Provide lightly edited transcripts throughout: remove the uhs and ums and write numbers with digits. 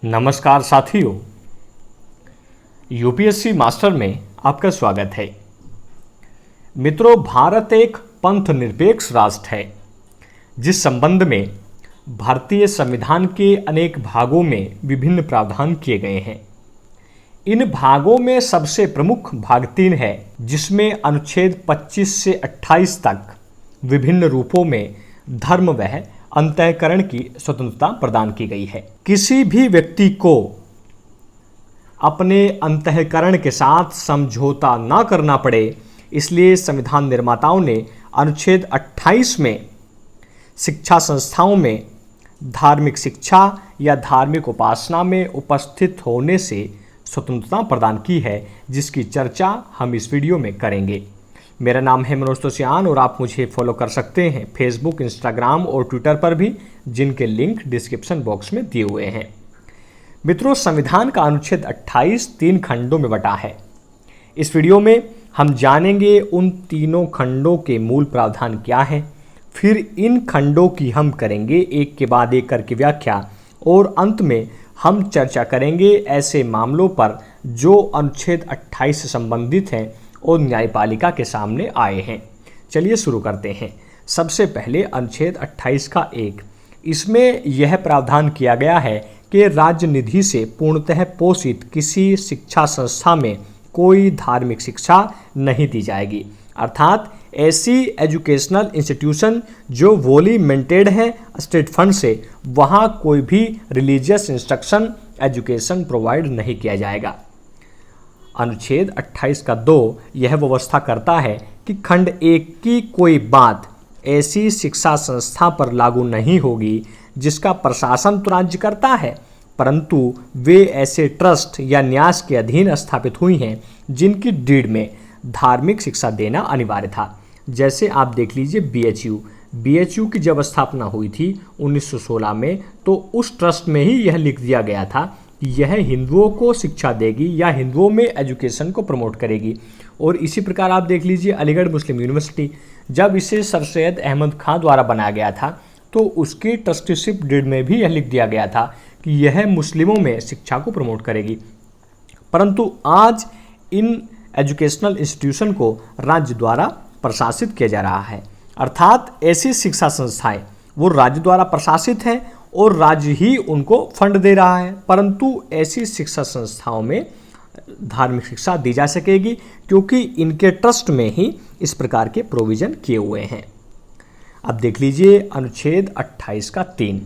नमस्कार साथियों, UPSC master में आपका स्वागत है। मित्रों, भारत एक पंथ निरपेक्ष राष्ट्र है जिस संबंध में भारतीय संविधान के अनेक भागों में विभिन्न प्रावधान किए गए हैं। इन भागों में सबसे प्रमुख भाग 3 है, जिसमें अनुच्छेद 25 से 28 तक विभिन्न रूपों में धर्म व अंतःकरण की स्वतंत्रता प्रदान की गई है। किसी भी व्यक्ति को अपने अंतःकरण के साथ समझौता न करना पड़े, इसलिए संविधान निर्माताओं ने अनुच्छेद 28 में शिक्षा संस्थाओं में धार्मिक शिक्षा या धार्मिक उपासना में उपस्थित होने से स्वतंत्रता प्रदान की है, जिसकी चर्चा हम इस वीडियो में करेंगे। मेरा नाम है मनोज तोसियान और आप मुझे फॉलो कर सकते हैं फेसबुक, इंस्टाग्राम और ट्विटर पर भी, जिनके लिंक डिस्क्रिप्शन बॉक्स में दिए हुए हैं। मित्रों, संविधान का अनुच्छेद 28 3 खंडों में बटा है। इस वीडियो में हम जानेंगे उन तीनों खंडों के मूल प्रावधान क्या हैं, फिर इन खंडों की हम करेंगे एक के बाद एक करके व्याख्या, और अंत में हम चर्चा करेंगे ऐसे मामलों पर जो अनुच्छेद 28 से संबंधित हैं और न्यायपालिका के सामने आए हैं। चलिए शुरू करते हैं। सबसे पहले अनुच्छेद 28 का 1, इसमें यह प्रावधान किया गया है कि राज्य निधि से पूर्णतः पोषित किसी शिक्षा संस्था में कोई धार्मिक शिक्षा नहीं दी जाएगी। अर्थात ऐसी एजुकेशनल इंस्टीट्यूशन जो वोली मेंटेड है स्टेट फंड से, वहाँ कोई भी रिलीजियस इंस्ट्रक्शन एजुकेशन प्रोवाइड नहीं किया जाएगा। अनुच्छेद 28 का 2 यह व्यवस्था करता है कि खंड 1 की कोई बात ऐसी शिक्षा संस्था पर लागू नहीं होगी जिसका प्रशासन तो राज्य करता है, परंतु वे ऐसे ट्रस्ट या न्यास के अधीन स्थापित हुई हैं जिनकी डीड में धार्मिक शिक्षा देना अनिवार्य था। जैसे आप देख लीजिए बीएचयू की जब स्थापना हुई थी 1916 में, तो उस ट्रस्ट में ही यह लिख दिया गया था कि यह हिंदुओं को शिक्षा देगी या हिंदुओं में एजुकेशन को प्रमोट करेगी। और इसी प्रकार आप देख लीजिए अलीगढ़ मुस्लिम यूनिवर्सिटी, जब इसे सर सैयद अहमद खां द्वारा बनाया गया था, तो उसकी ट्रस्टीशिप डीड में भी यह लिख दिया गया था कि यह मुस्लिमों में शिक्षा को प्रमोट करेगी। परंतु आज इन एजुकेशनल इंस्टीट्यूशन को राज्य द्वारा प्रशासित किया जा रहा है। अर्थात ऐसी शिक्षा संस्थाएं वो राज्य द्वारा प्रशासित हैं और राज्य ही उनको फंड दे रहा है, परंतु ऐसी शिक्षा संस्थाओं में धार्मिक शिक्षा दी जा सकेगी क्योंकि इनके ट्रस्ट में ही इस प्रकार के प्रोविज़न किए हुए हैं। अब देख लीजिए अनुच्छेद 28 का 3,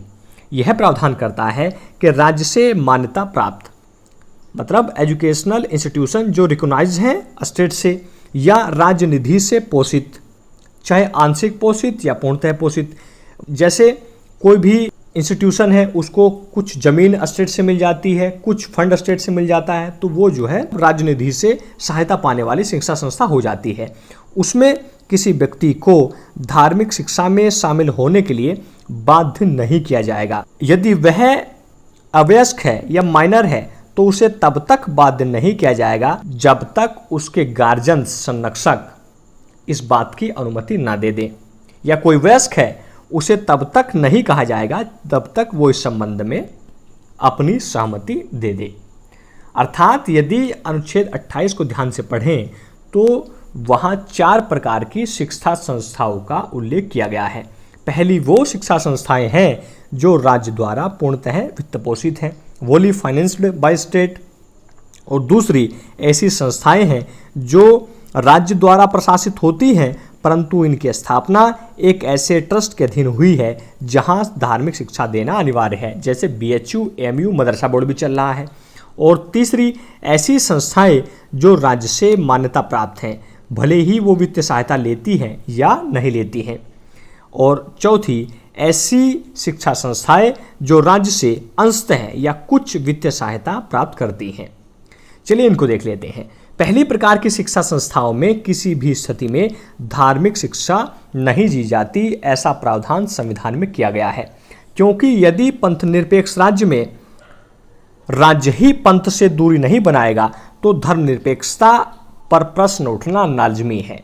यह प्रावधान करता है कि राज्य से मान्यता प्राप्त, मतलब एजुकेशनल इंस्टीट्यूशन जो रिकॉग्नाइज हैं स्टेट से या राज्य निधि से पोषित, चाहे आंशिक पोषित या पूर्णतः पोषित, जैसे कोई भी इंस्टीट्यूशन है उसको कुछ ज़मीन स्टेट से मिल जाती है, कुछ फंड स्टेट से मिल जाता है, तो वो जो है राज्य निधि से सहायता पाने वाली शिक्षा संस्था हो जाती है। उसमें किसी व्यक्ति को धार्मिक शिक्षा में शामिल होने के लिए बाध्य नहीं किया जाएगा। यदि वह अवयस्क है या माइनर है तो उसे तब तक बाध्य नहीं किया जाएगा जब तक उसके गार्जियन संरक्षक इस बात की अनुमति ना दे दें, या कोई वयस्क है उसे तब तक नहीं कहा जाएगा तब तक वो इस संबंध में अपनी सहमति दे दे। अर्थात यदि अनुच्छेद 28 को ध्यान से पढ़ें तो वहाँ 4 प्रकार की शिक्षा संस्थाओं का उल्लेख किया गया है। पहली वो शिक्षा संस्थाएं हैं जो राज्य द्वारा पूर्णतः वित्त पोषित हैं, वोली फाइनेंस्ड बाय स्टेट, और दूसरी ऐसी संस्थाएं हैं जो राज्य द्वारा प्रशासित होती हैं परंतु इनकी स्थापना एक ऐसे ट्रस्ट के अधीन हुई है जहां धार्मिक शिक्षा देना अनिवार्य है, जैसे बीएचयू, एएमयू, मदरसा बोर्ड भी चल रहा है। और तीसरी ऐसी संस्थाएं जो राज्य से मान्यता प्राप्त हैं, भले ही वो वित्तीय सहायता लेती हैं या नहीं लेती हैं। और चौथी ऐसी शिक्षा संस्थाएं जो राज्य से अंशतः या कुछ वित्तीय सहायता प्राप्त करती हैं। चलिए इनको देख लेते हैं। पहली प्रकार की शिक्षा संस्थाओं में किसी भी स्थिति में धार्मिक शिक्षा नहीं दी जाती, ऐसा प्रावधान संविधान में किया गया है, क्योंकि यदि पंथ निरपेक्ष राज्य में राज्य ही पंथ से दूरी नहीं बनाएगा तो धर्मनिरपेक्षता पर प्रश्न उठना लाजमी है।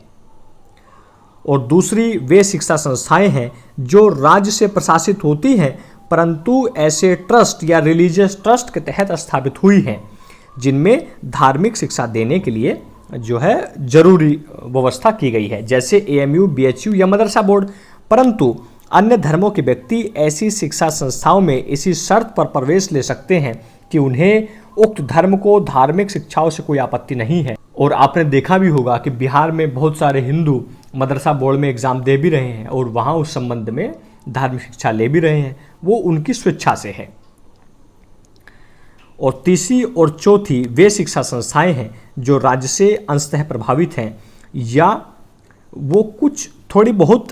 और दूसरी वे शिक्षा संस्थाएं हैं जो राज्य से प्रशासित होती हैं परंतु ऐसे ट्रस्ट या रिलीजियस ट्रस्ट के तहत स्थापित हुई हैं जिनमें धार्मिक शिक्षा देने के लिए जो है जरूरी व्यवस्था की गई है, जैसे AMU, BHU या मदरसा बोर्ड। परंतु अन्य धर्मों के व्यक्ति ऐसी शिक्षा संस्थाओं में इसी शर्त पर प्रवेश ले सकते हैं कि उन्हें उक्त धर्म को धार्मिक शिक्षाओं से कोई आपत्ति नहीं है। और आपने देखा भी होगा कि बिहार में बहुत सारे हिंदू मदरसा बोर्ड में एग्ज़ाम दे भी रहे हैं और वहाँ उस संबंध में धार्मिक शिक्षा ले भी रहे हैं, वो उनकी स्वेच्छा से है। और तीसरी और चौथी वे शिक्षा संस्थाएं हैं जो राज्य से अंशतः प्रभावित हैं या वो कुछ थोड़ी बहुत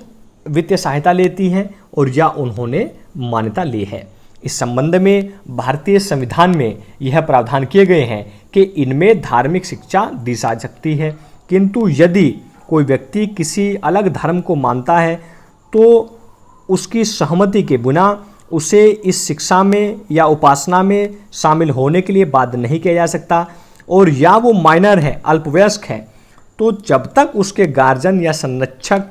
वित्तीय सहायता लेती हैं और या उन्होंने मान्यता ली है। इस संबंध में भारतीय संविधान में यह प्रावधान किए गए हैं कि इनमें धार्मिक शिक्षा दी जा सकती है, किंतु यदि कोई व्यक्ति किसी अलग धर्म को मानता है तो उसकी सहमति के बिना उसे इस शिक्षा में या उपासना में शामिल होने के लिए बाध्य नहीं किया जा सकता। और या वो माइनर है, अल्पवयस्क है, तो जब तक उसके गार्जियन या संरक्षक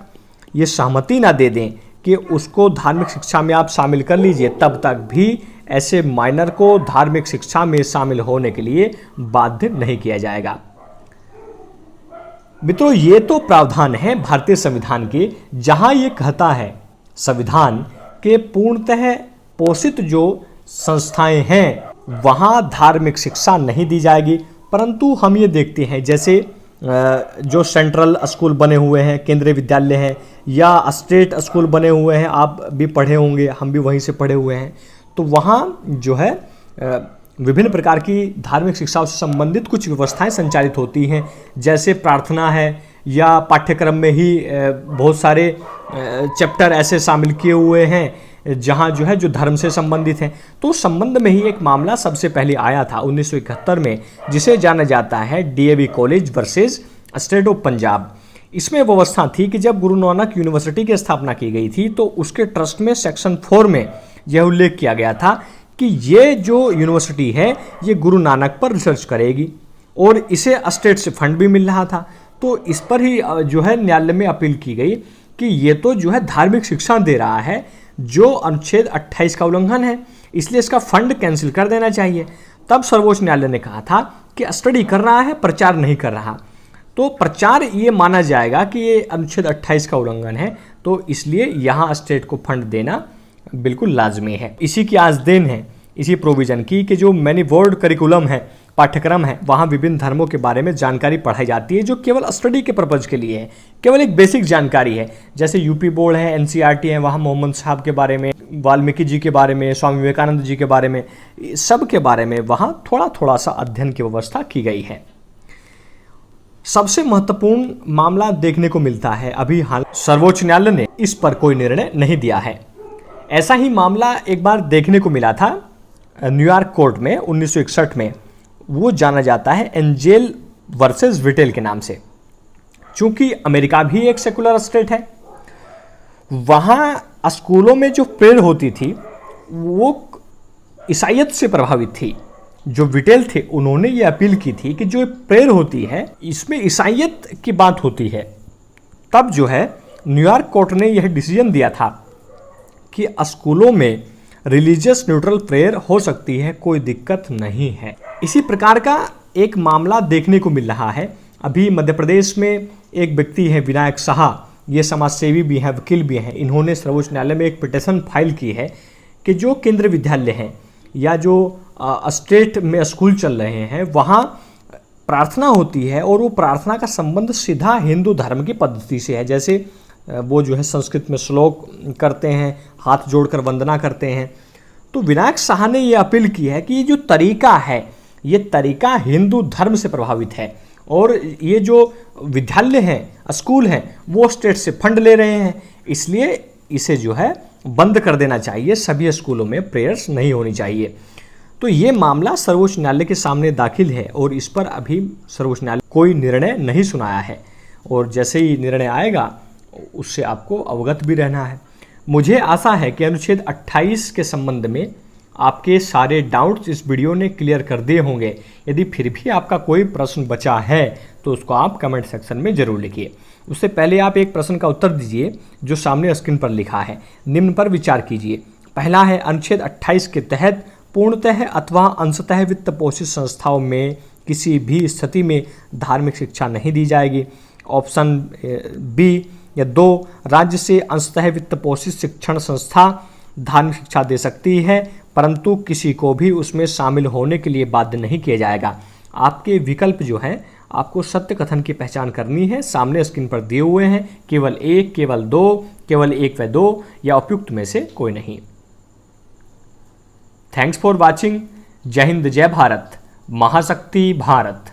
ये सहमति ना दे दें कि उसको धार्मिक शिक्षा में आप शामिल कर लीजिए, तब तक भी ऐसे माइनर को धार्मिक शिक्षा में शामिल होने के लिए बाध्य नहीं किया जाएगा। मित्रों, ये तो प्रावधान है भारतीय संविधान के, जहां ये कहता है संविधान के पूर्णतः पोषित जो संस्थाएं हैं वहां धार्मिक शिक्षा नहीं दी जाएगी। परंतु हम ये देखते हैं जैसे जो सेंट्रल स्कूल बने हुए हैं, केंद्रीय विद्यालय हैं या स्टेट स्कूल बने हुए हैं, आप भी पढ़े होंगे, हम भी वहीं से पढ़े हुए हैं, तो वहाँ जो है विभिन्न प्रकार की धार्मिक शिक्षाओं से संबंधित कुछ व्यवस्थाएं संचालित होती हैं, जैसे प्रार्थना है या पाठ्यक्रम में ही बहुत सारे चैप्टर ऐसे शामिल किए हुए हैं जहाँ जो है जो धर्म से संबंधित हैं। तो उस संबंध में ही एक मामला सबसे पहले आया था 1971 में, जिसे जाना जाता है DAV college versus state of Punjab. इसमें व्यवस्था थी कि जब गुरु नानक यूनिवर्सिटी की स्थापना की गई थी तो उसके ट्रस्ट में सेक्शन 4 में यह उल्लेख किया गया था कि ये जो यूनिवर्सिटी है ये गुरु नानक पर रिसर्च करेगी और इसे स्टेट से फंड भी मिल रहा था। तो इस पर ही जो है न्यायालय में अपील की गई कि ये तो जो है धार्मिक शिक्षा दे रहा है जो अनुच्छेद 28 का उल्लंघन है, इसलिए इसका फंड कैंसिल कर देना चाहिए। तब सर्वोच्च न्यायालय ने कहा था कि स्टडी कर रहा है, प्रचार नहीं कर रहा, तो प्रचार ये माना जाएगा कि ये अनुच्छेद 28 का उल्लंघन है, तो इसलिए यहाँ स्टेट को फंड देना बिल्कुल लाजमी है। इसी की आज देन है, इसी प्रोविज़न की कि जो मैनी बोर्ड करिकुलम है, पाठ्यक्रम है, वहाँ विभिन्न धर्मों के बारे में जानकारी पढ़ाई जाती है जो केवल स्टडी के पर्पज़ के लिए है, केवल एक बेसिक जानकारी है। जैसे यूपी बोर्ड है, NCERT है, वहाँ मोहम्मद साहब के बारे में, वाल्मीकि जी के बारे में, स्वामी विवेकानंद जी के बारे में, सब के बारे में वहाँ थोड़ा थोड़ा सा अध्ययन की व्यवस्था की गई है। सबसे महत्वपूर्ण मामला देखने को मिलता है अभी हाल, सर्वोच्च न्यायालय ने इस पर कोई निर्णय नहीं दिया है। ऐसा ही मामला एक बार देखने को मिला था न्यूयॉर्क कोर्ट में 1961 में, वो जाना जाता है एंजेल वर्सेस विटेल के नाम से। चूंकि अमेरिका भी एक सेकुलर स्टेट है, वहाँ स्कूलों में जो प्रेयर होती थी वो ईसाइयत से प्रभावित थी। जो विटेल थे उन्होंने ये अपील की थी कि जो प्रेयर होती है इसमें ईसाइयत की बात होती है। तब जो है न्यूयॉर्क कोर्ट ने यह डिसीजन दिया था कि स्कूलों में रिलीजियस न्यूट्रल प्रेयर हो सकती है, कोई दिक्कत नहीं है। इसी प्रकार का एक मामला देखने को मिल रहा है। अभी मध्य प्रदेश में एक व्यक्ति है विनायक साहा, ये समाजसेवी भी हैं, वकील भी हैं, इन्होंने सर्वोच्च न्यायालय में एक पिटीशन फाइल की है कि जो केंद्रीय विद्यालय हैं या जो स्टेट में स्कूल चल रहे हैं वहाँ प्रार्थना होती है और वो प्रार्थना का संबंध सीधा हिंदू धर्म की पद्धति से है। जैसे वो जो है संस्कृत में श्लोक करते हैं, हाथ जोड़कर वंदना करते हैं। तो विनायक साहा ने ये अपील की है कि ये जो तरीका है ये तरीका हिंदू धर्म से प्रभावित है और ये जो विद्यालय हैं, स्कूल हैं, वो स्टेट से फंड ले रहे हैं, इसलिए इसे जो है बंद कर देना चाहिए, सभी स्कूलों में प्रेयर्स नहीं होनी चाहिए। तो ये मामला सर्वोच्च न्यायालय के सामने दाखिल है और इस पर अभी सर्वोच्च न्यायालय कोई निर्णय नहीं सुनाया है और जैसे ही निर्णय आएगा उससे आपको अवगत भी रहना है। मुझे आशा है कि अनुच्छेद 28 के संबंध में आपके सारे डाउट्स इस वीडियो ने क्लियर कर दिए होंगे। यदि फिर भी आपका कोई प्रश्न बचा है तो उसको आप कमेंट सेक्शन में ज़रूर लिखिए। उससे पहले आप एक प्रश्न का उत्तर दीजिए जो सामने स्क्रीन पर लिखा है। निम्न पर विचार कीजिए, पहला है अनुच्छेद 28 के तहत पूर्णतः अथवा अंशतः वित्त पोषित संस्थाओं में किसी भी स्थिति में धार्मिक शिक्षा नहीं दी जाएगी। ऑप्शन बी या 2, राज्य से अंशतः वित्त पोषित शिक्षण संस्था धार्मिक शिक्षा दे सकती है परंतु किसी को भी उसमें शामिल होने के लिए बाध्य नहीं किया जाएगा। आपके विकल्प जो हैं आपको सत्य कथन की पहचान करनी है, सामने स्क्रीन पर दिए हुए हैं, केवल 1, केवल 2, केवल 1 व 2 या उपयुक्त में से कोई नहीं। Thanks for watching. जय हिंद, जय भारत, महाशक्ति भारत।